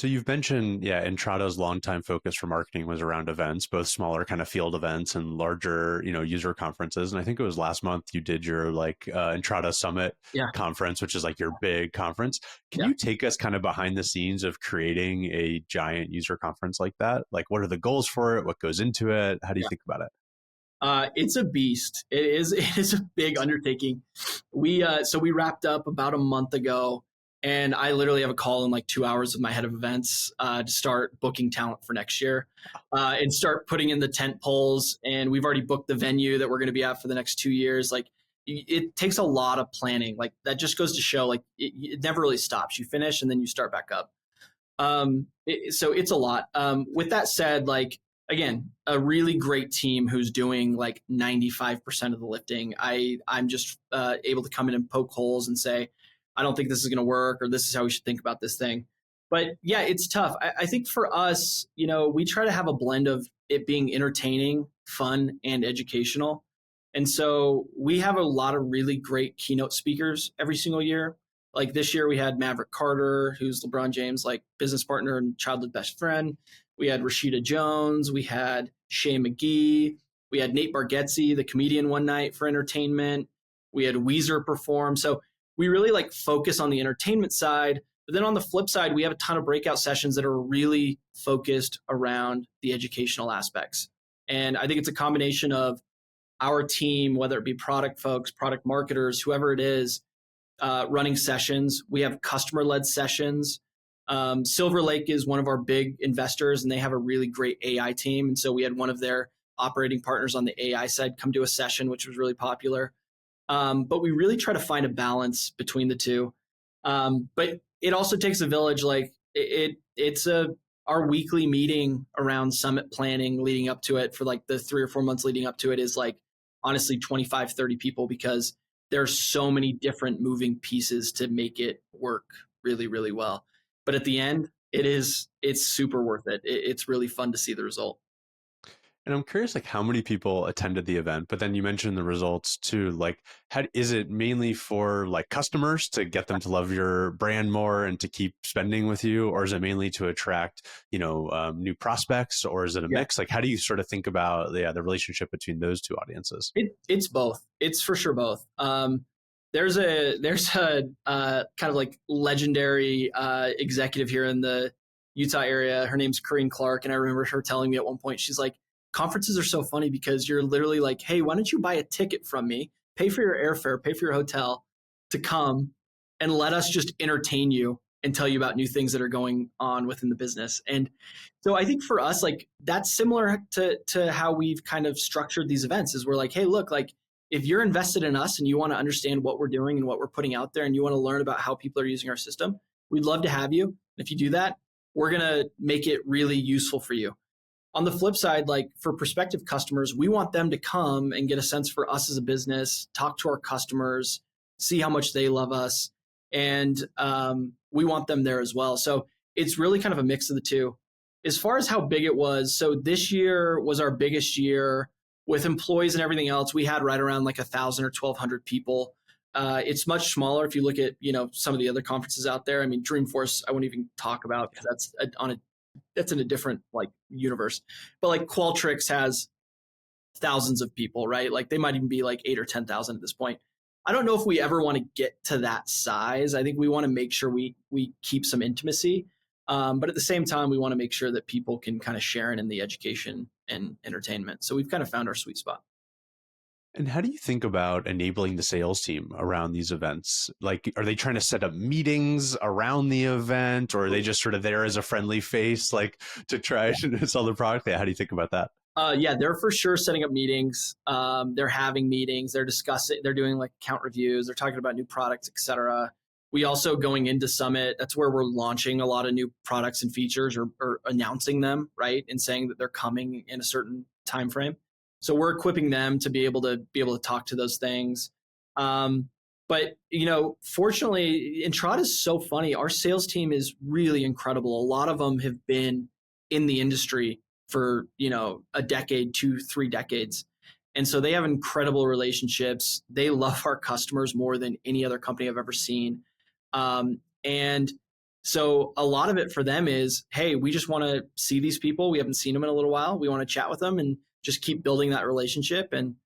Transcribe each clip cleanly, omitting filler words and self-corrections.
So you've mentioned, yeah, Entrada's longtime focus for marketing was around events, both smaller kind of field events and larger, user conferences. And I think it was last month you did your Entrada Summit Yeah, conference, which is like your big conference. Can yeah, you take us kind of behind the scenes of creating a giant user conference like that? Like, what are the goals for it? What goes into it? How do you yeah. think about it? It's a beast. It is. It is a big undertaking. We wrapped up about a month ago, and I literally have a call in like 2 hours with my head of events to start booking talent for next year, and start putting in the tent poles. And we've already booked the venue that we're going to be at for the next 2 years. Like it takes a lot of planning. Like that just goes to show, like it never really stops. You finish and then you start back up. So it's a lot. With that said, like again, a really great team who's doing like 95% of the lifting. I'm just able to come in and poke holes and say, I don't think this is going to work, or this is how we should think about this thing. But yeah, it's tough. I think for us, we try to have a blend of it being entertaining, fun, and educational. And so we have a lot of really great keynote speakers every single year. Like this year, we had Maverick Carter, who's LeBron James' like business partner and childhood best friend. We had Rashida Jones. We had Shay McGee. We had Nate Bargatze, the comedian, one night for entertainment. We had Weezer perform. So we really like focus on the entertainment side. But then on the flip side, we have a ton of breakout sessions that are really focused around the educational aspects. And I think it's a combination of our team, whether it be product folks, product marketers, whoever it is, running sessions. We have customer-led sessions. Silver Lake is one of our big investors, and they have a really great AI team. And so we had one of their operating partners on the AI side come to a session, which was really popular. But we really try to find a balance between the two. But it also takes a village. Like it's our weekly meeting around summit planning leading up to it for like the 3 or 4 months leading up to it is like honestly 25, 30 people, because there's so many different moving pieces to make it work really, really well. But at the end, it's super worth it. It's really fun to see the result. And I'm curious, like, how many people attended the event? But then you mentioned the results too. Like, how is it mainly for like customers to get them to love your brand more and to keep spending with you, or is it mainly to attract, new prospects, or is it a Yeah. mix? Like, how do you sort of think about the relationship between those two audiences? It's both. It's for sure both. There's a kind of like legendary executive here in the Utah area. Her name's Corinne Clark, and I remember her telling me at one point, she's like, conferences are so funny because you're literally like, hey, why don't you buy a ticket from me, pay for your airfare, pay for your hotel to come, and let us just entertain you and tell you about new things that are going on within the business. And so I think for us, like that's similar to how we've kind of structured these events. Is we're like, hey, look, like if you're invested in us and you want to understand what we're doing and what we're putting out there, and you want to learn about how people are using our system, we'd love to have you. If you do that, we're going to make it really useful for you. On the flip side, like for prospective customers, we want them to come and get a sense for us as a business, talk to our customers, see how much they love us. And we want them there as well. So it's really kind of a mix of the two. As far as how big it was, so this year was our biggest year with employees and everything else. We had right around like 1,000 or 1,200 people. It's much smaller if you look at some of the other conferences out there. I mean, Dreamforce, I wouldn't even talk about because that's in a different like universe. But like Qualtrics has thousands of people, right? Like they might even be like 8 or 10,000 at this point. I don't know if we ever want to get to that size. I think we want to make sure we keep some intimacy, but at the same time, we want to make sure that people can kind of share in the education and entertainment. So we've kind of found our sweet spot. And how do you think about enabling the sales team around these events? Like, are they trying to set up meetings around the event, or are they just sort of there as a friendly face, like to try to sell the product? Yeah, how do you think about that? Yeah, they're for sure setting up meetings. They're having meetings. They're discussing. They're doing like account reviews. They're talking about new products, etc. We also going into Summit. That's where we're launching a lot of new products and features, or announcing them, right, and saying that they're coming in a certain time frame. So we're equipping them to be able to talk to those things. But fortunately, Entrada is so funny. Our sales team is really incredible. A lot of them have been in the industry for a decade, 2, 3 decades, and so they have incredible relationships. They love our customers more than any other company I've ever seen, and So a lot of it for them is, hey, we just want to see these people. We haven't seen them in a little while. We want to chat with them and just keep building that relationship. And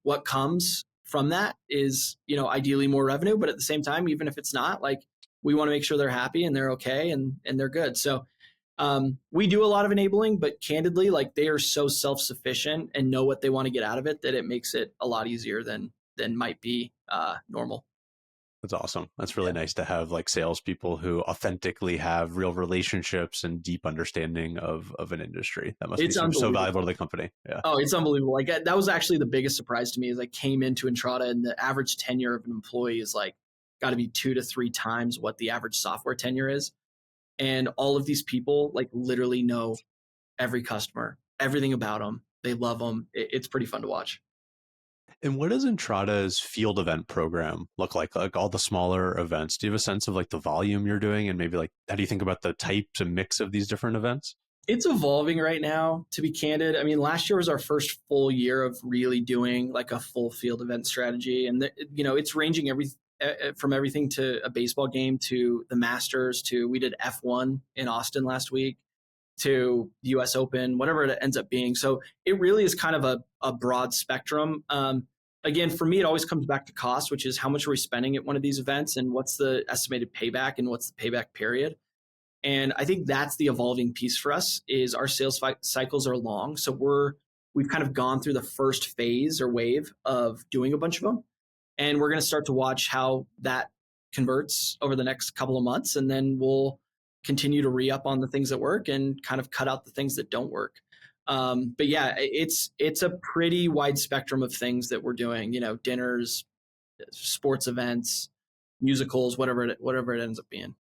what comes from that is, ideally more revenue. But at the same time, even if it's not, like, we want to make sure they're happy and they're okay and they're good. So we do a lot of enabling, but candidly, like, they are so self-sufficient and know what they want to get out of it that it makes it a lot easier than might be normal. That's awesome. That's really Yeah. nice to have like salespeople who authentically have real relationships and deep understanding of an industry. That must be It's so valuable to unbelievable. the company. Yeah. Oh, it's unbelievable. Like, that was actually the biggest surprise to me as I came into Entrata, and the average tenure of an employee is like got to be 2 to 3 times what the average software tenure is. And all of these people like literally know every customer, everything about them. They love them. It's pretty fun to watch. And what does Entrada's field event program look like? Like all the smaller events? Do you have a sense of like the volume you're doing and maybe like how do you think about the types and mix of these different events? It's evolving right now, to be candid. I mean, last year was our first full year of really doing like a full field event strategy. And, it's ranging from everything to a baseball game to the Masters to we did F1 in Austin last week to the US Open, whatever it ends up being. So it really is kind of a broad spectrum. Again, for me, it always comes back to cost, which is how much are we spending at one of these events and what's the estimated payback and what's the payback period. And I think that's the evolving piece for us is our sales cycles are long. So we've kind of gone through the first phase or wave of doing a bunch of them. And we're going to start to watch how that converts over the next couple of months. And then we'll continue to re-up on the things that work and kind of cut out the things that don't work. But yeah, it's a pretty wide spectrum of things that we're doing, dinners, sports events, musicals, whatever it ends up being.